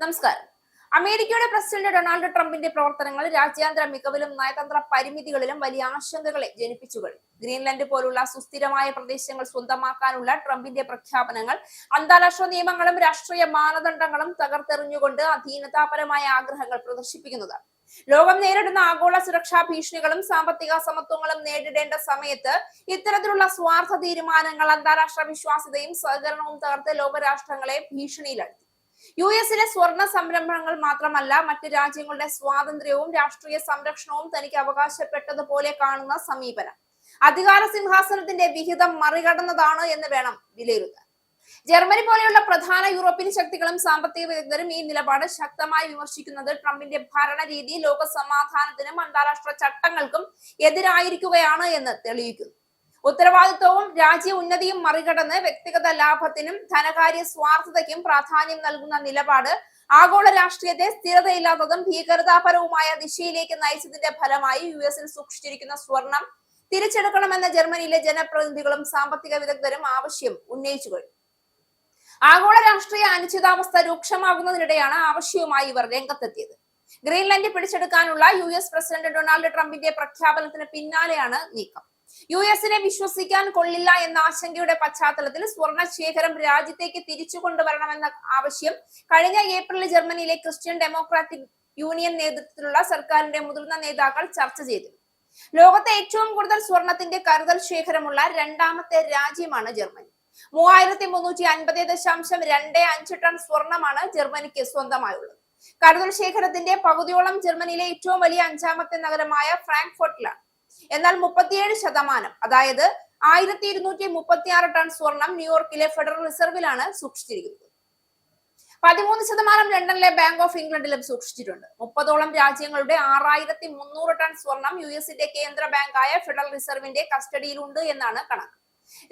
നമസ്കാരം. അമേരിക്കയുടെ president Donald ട്രംപിന്റെ പ്രവർത്തനങ്ങൾ രാജ്യാന്തര മികവിലും നയതന്ത്ര പരിമിതികളിലും വലിയ ആശങ്കകളെ ജനിപ്പിച്ചു കഴിഞ്ഞു. ഗ്രീൻലൻഡ് പോലുള്ള സുസ്ഥിരമായ പ്രദേശങ്ങൾ സ്വന്തമാക്കാനുള്ള ട്രംപിന്റെ പ്രഖ്യാപനങ്ങൾ അന്താരാഷ്ട്ര നിയമങ്ങളും രാഷ്ട്രീയ മാനദണ്ഡങ്ങളും തകർത്തെറിഞ്ഞുകൊണ്ട് അധീനതാപരമായ ആഗ്രഹങ്ങൾ പ്രദർശിപ്പിക്കുന്നതാണ്. ലോകം നേരിടുന്ന ആഗോള സുരക്ഷാ ഭീഷണികളും സാമ്പത്തിക അസമത്വങ്ങളും നേരിടേണ്ട സമയത്ത് ഇത്തരത്തിലുള്ള സ്വാർത്ഥ തീരുമാനങ്ങൾ അന്താരാഷ്ട്ര വിശ്വാസ്യതയും സഹകരണവും തകർത്ത് ലോകരാഷ്ട്രങ്ങളെ ഭീഷണിയിലാക്കി. യുഎസിലെ സ്വർണ്ണ സംരംഭങ്ങൾ മാത്രമല്ല, മറ്റ് രാജ്യങ്ങളുടെ സ്വാതന്ത്ര്യവും രാഷ്ട്രീയ സംരക്ഷണവും തനിക്ക് അവകാശപ്പെട്ടതുപോലെ കാണുന്ന സമീപനം അധികാര സിംഹാസനത്തിന്റെ വിഹിതം മറികടന്നതാണ് എന്ന് വേണം വിലയിരുത്താൻ. ജർമ്മനി പോലെയുള്ള പ്രധാന യൂറോപ്യൻ ശക്തികളും സാമ്പത്തിക വിദഗ്ധരും ഈ നിലപാട് ശക്തമായി വിമർശിക്കുന്നത് ട്രംപിന്റെ ഭരണരീതി ലോക സമാധാനത്തിനും അന്താരാഷ്ട്ര ചട്ടങ്ങൾക്കും എതിരായിരിക്കുകയാണ് എന്ന് തെളിയിക്കുന്നു. ഉത്തരവാദിത്വവും രാജ്യ ഉന്നതിയും മറികടന്ന് വ്യക്തിഗത ലാഭത്തിനും ധനകാര്യ സ്വാർത്ഥതയ്ക്കും പ്രാധാന്യം നൽകുന്ന നിലപാട് ആഗോള രാഷ്ട്രീയത്തെ സ്ഥിരതയില്ലാത്തതും ഭീകരതാപരവുമായ ദിശയിലേക്ക് നയിച്ചതിന്റെ ഫലമായി യുഎസിൽ സൂക്ഷിച്ചിരിക്കുന്ന സ്വർണം തിരിച്ചെടുക്കണമെന്ന് ജർമ്മനിയിലെ ജനപ്രതിനിധികളും സാമ്പത്തിക വിദഗ്ധരും ആവശ്യം ഉന്നയിച്ചു കഴിഞ്ഞു. ആഗോള രാഷ്ട്രീയ അനിശ്ചിതാവസ്ഥ രൂക്ഷമാകുന്നതിനിടെയാണ് ആവശ്യവുമായി ഇവർ രംഗത്തെത്തിയത്. ഗ്രീൻലൻഡ് പിടിച്ചെടുക്കാനുള്ള യുഎസ് പ്രസിഡന്റ് ഡൊണാൾഡ് ട്രംപിന്റെ പ്രഖ്യാപനത്തിന് പിന്നാലെയാണ് നീക്കം. യുഎസിനെ വിശ്വസിക്കാൻ കൊള്ളില്ല എന്ന ആശങ്കയുടെ പശ്ചാത്തലത്തിൽ സ്വർണ്ണ ശേഖരം രാജ്യത്തേക്ക് തിരിച്ചു കൊണ്ടുവരണമെന്ന ആവശ്യം കഴിഞ്ഞ ഏപ്രിലിൽ ജർമ്മനിയിലെ ക്രിസ്ത്യൻ ഡെമോക്രാറ്റിക് യൂണിയൻ നേതൃത്വത്തിലുള്ള സർക്കാരിന്റെ മുതിർന്ന നേതാക്കൾ ചർച്ച ചെയ്തിരുന്നു. ലോകത്തെ ഏറ്റവും കൂടുതൽ സ്വർണത്തിന്റെ കരുതൽ ശേഖരമുള്ള രണ്ടാമത്തെ രാജ്യമാണ് ജർമ്മനി. 3350.25 ടൺ സ്വർണമാണ് ജർമ്മനിക്ക് സ്വന്തമായുള്ളത്. കരുതൽ ശേഖരത്തിന്റെ പകുതിയോളം ജർമ്മനിയിലെ ഏറ്റവും വലിയ അഞ്ചാമത്തെ നഗരമായ ഫ്രാങ്ക്ഫർട്ടിലാണ്. എന്നാൽ 37%, അതായത് 1236 ടൺ സ്വർണം ന്യൂയോർക്കിലെ ഫെഡറൽ റിസർവിലാണ് സൂക്ഷിച്ചിരിക്കുന്നത്. 13% ലണ്ടനിലെ ബാങ്ക് ഓഫ് ഇംഗ്ലണ്ടിലും സൂക്ഷിച്ചിട്ടുണ്ട്. 30ഓളം രാജ്യങ്ങളുടെ 6300 ടൺ സ്വർണം യുഎസിന്റെ കേന്ദ്ര ബാങ്കായ ഫെഡറൽ റിസർവിന്റെ കസ്റ്റഡിയിലുണ്ട് എന്നാണ് കണക്ക്.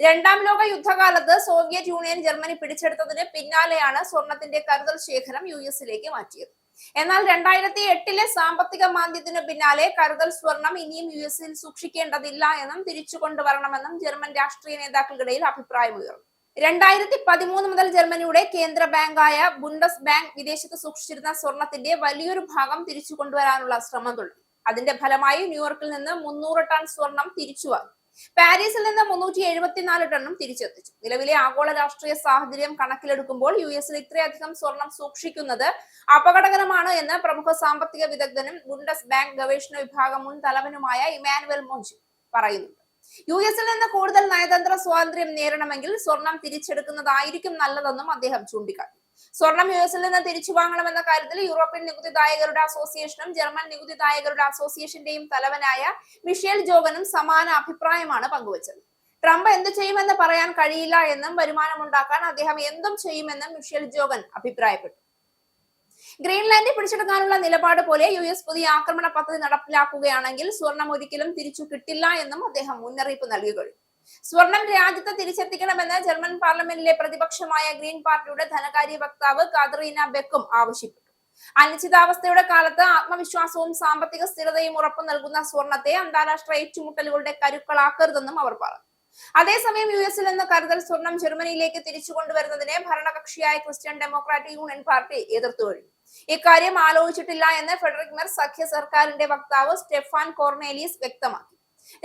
രണ്ടാം ലോക യുദ്ധകാലത്ത് സോവിയറ്റ് യൂണിയൻ ജർമ്മനി പിടിച്ചെടുത്തതിന് പിന്നാലെയാണ് സ്വർണത്തിന്റെ കരുതൽ ശേഖരം യുഎസിലേക്ക് മാറ്റിയത്. എന്നാൽ 2008 സാമ്പത്തിക മാന്ദ്യത്തിനു പിന്നാലെ കരുതൽ സ്വർണം ഇനിയും യുഎസിൽ സൂക്ഷിക്കേണ്ടതില്ല എന്നും തിരിച്ചു കൊണ്ടുവരണമെന്നും ജർമ്മൻ രാഷ്ട്രീയ നേതാക്കൾക്കിടയിൽ അഭിപ്രായമുയർന്നു. 2013 മുതൽ ജർമ്മനിയുടെ കേന്ദ്ര ബാങ്കായ ബുണ്ടസ് ബാങ്ക് വിദേശത്ത് സൂക്ഷിച്ചിരുന്ന സ്വർണത്തിന്റെ വലിയൊരു ഭാഗം തിരിച്ചു കൊണ്ടുവരാനുള്ള ശ്രമം തുടങ്ങി. അതിന്റെ ഫലമായി ന്യൂയോർക്കിൽ നിന്ന് 300 ടൺ സ്വർണം തിരിച്ചു വാങ്ങി. പാരീസിൽ നിന്ന് 374 ടണ്ണും തിരിച്ചെത്തിച്ചു. നിലവിലെ ആഗോള രാഷ്ട്രീയ സാഹചര്യം കണക്കിലെടുക്കുമ്പോൾ യുഎസിൽ ഇത്രയധികം സ്വർണം സൂക്ഷിക്കുന്നത് അപകടകരമാണ് എന്ന് പ്രമുഖ സാമ്പത്തിക വിദഗ്ധനും ബുണ്ടസ് ബാങ്ക് ഗവേഷണ വിഭാഗം മുൻ തലവനുമായ ഇമാനുവൽ മോഞ്ച് പറയുന്നുണ്ട്. യുഎസിൽ നിന്ന് കൂടുതൽ നയതന്ത്ര സ്വാതന്ത്ര്യം നേടണമെങ്കിൽ സ്വർണം തിരിച്ചെടുക്കുന്നതായിരിക്കും നല്ലതെന്നും അദ്ദേഹം ചൂണ്ടിക്കാട്ടി. സ്വർണം യുഎസിൽ നിന്ന് തിരിച്ചു വാങ്ങണമെന്ന കാര്യത്തിൽ യൂറോപ്യൻ നികുതിദായകരുടെ അസോസിയേഷനും ജർമ്മൻ നികുതിദായകരുടെ അസോസിയേഷന്റെയും തലവനായ മിഷേൽ ജോഗനും സമാന അഭിപ്രായമാണ് പങ്കുവച്ചത്. ട്രംപ് എന്തു ചെയ്യുമെന്ന് പറയാൻ കഴിയില്ല എന്നും വരുമാനമുണ്ടാക്കാൻ അദ്ദേഹം എന്തും ചെയ്യുമെന്നും മിഷേൽ ജോഗൻ അഭിപ്രായപ്പെട്ടു. ഗ്രീൻലാൻഡ് പിടിച്ചെടുക്കാനുള്ള നിലപാട് പോലെ യുഎസ് പുതിയ ആക്രമണ പദ്ധതി നടപ്പിലാക്കുകയാണെങ്കിൽ സ്വർണം ഒരിക്കലും തിരിച്ചു കിട്ടില്ല എന്നും അദ്ദേഹം മുന്നറിയിപ്പ് നൽകി കഴിഞ്ഞു. സ്വർണം രാജ്യത്ത് തിരിച്ചെത്തിക്കണമെന്ന് ജർമ്മൻ പാർലമെന്റിലെ പ്രതിപക്ഷമായ ഗ്രീൻ പാർട്ടിയുടെ ധനകാര്യ വക്താവ് കാതറീന ബെക്കും ആവശ്യപ്പെട്ടു. അനിശ്ചിതാവസ്ഥയുടെ കാലത്ത് ആത്മവിശ്വാസവും സാമ്പത്തിക സ്ഥിരതയും ഉറപ്പു നൽകുന്ന സ്വർണത്തെ അന്താരാഷ്ട്ര ഏറ്റുമുട്ടലുകളുടെ കരുക്കളാക്കരുതെന്നും അവർ പറഞ്ഞു. അതേസമയം യുഎസിൽ നിന്ന് കരുതൽ സ്വർണം ജർമ്മനിയിലേക്ക് തിരിച്ചു കൊണ്ടുവരുന്നതിനെ ഭരണകക്ഷിയായ ക്രിസ്ത്യൻ ഡെമോക്രാറ്റിക് യൂണിയൻ പാർട്ടി എതിർത്തു കഴിഞ്ഞു. ഇക്കാര്യം ആലോചിച്ചിട്ടില്ല എന്ന് ഫെഡറിക് മെർസ് സഖ്യ സർക്കാരിന്റെ വക്താവ് സ്റ്റെഫാൻ കോർണേലിയസ് വ്യക്തമാക്കി.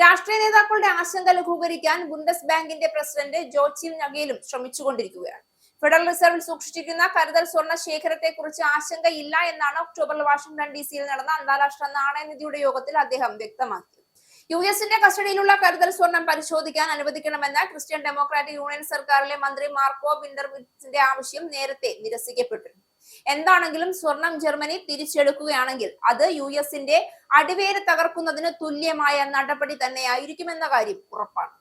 രാഷ്ട്രീയ നേതാക്കളുടെ ആശങ്ക ലഘൂകരിക്കാൻ ബുണ്ടസ് ബാങ്കിന്റെ പ്രസിഡന്റ് ജോച്ചിൽ നഗേലും ശ്രമിച്ചുകൊണ്ടിരിക്കുകയാണ്. ഫെഡറൽ റിസർവിൽ സൂക്ഷിച്ചിരിക്കുന്ന കരുതൽ സ്വർണ്ണ ശേഖരത്തെ കുറിച്ച് ആശങ്കയില്ല എന്നാണ് ഒക്ടോബറിൽ വാഷിംഗ്ടൺ ഡിസിയിൽ നടന്ന അന്താരാഷ്ട്ര നാണയനിധിയുടെ യോഗത്തിൽ അദ്ദേഹം വ്യക്തമാക്കിയത്. യുഎസിന്റെ കസ്റ്റഡിയിലുള്ള കരുതൽ സ്വർണം പരിശോധിക്കാൻ അനുവദിക്കണമെന്ന ക്രിസ്ത്യൻ ഡെമോക്രാറ്റിക് യൂണിയൻ സർക്കാരിലെ മന്ത്രി മാർക്കോ വിന്റർവിറ്റ്സിന്റെ ആവശ്യം നേരത്തെ നിരസിക്കപ്പെട്ടിരുന്നു. എന്താണെങ്കിലും സ്വർണം ജർമ്മനി തിരിച്ചെടുക്കുകയാണെങ്കിൽ അത് യുഎസിന്റെ അടിവേര് തകർക്കുന്നതിന് തുല്യമായ നടപടി തന്നെയായിരിക്കുമെന്ന കാര്യം ഉറപ്പാണ്.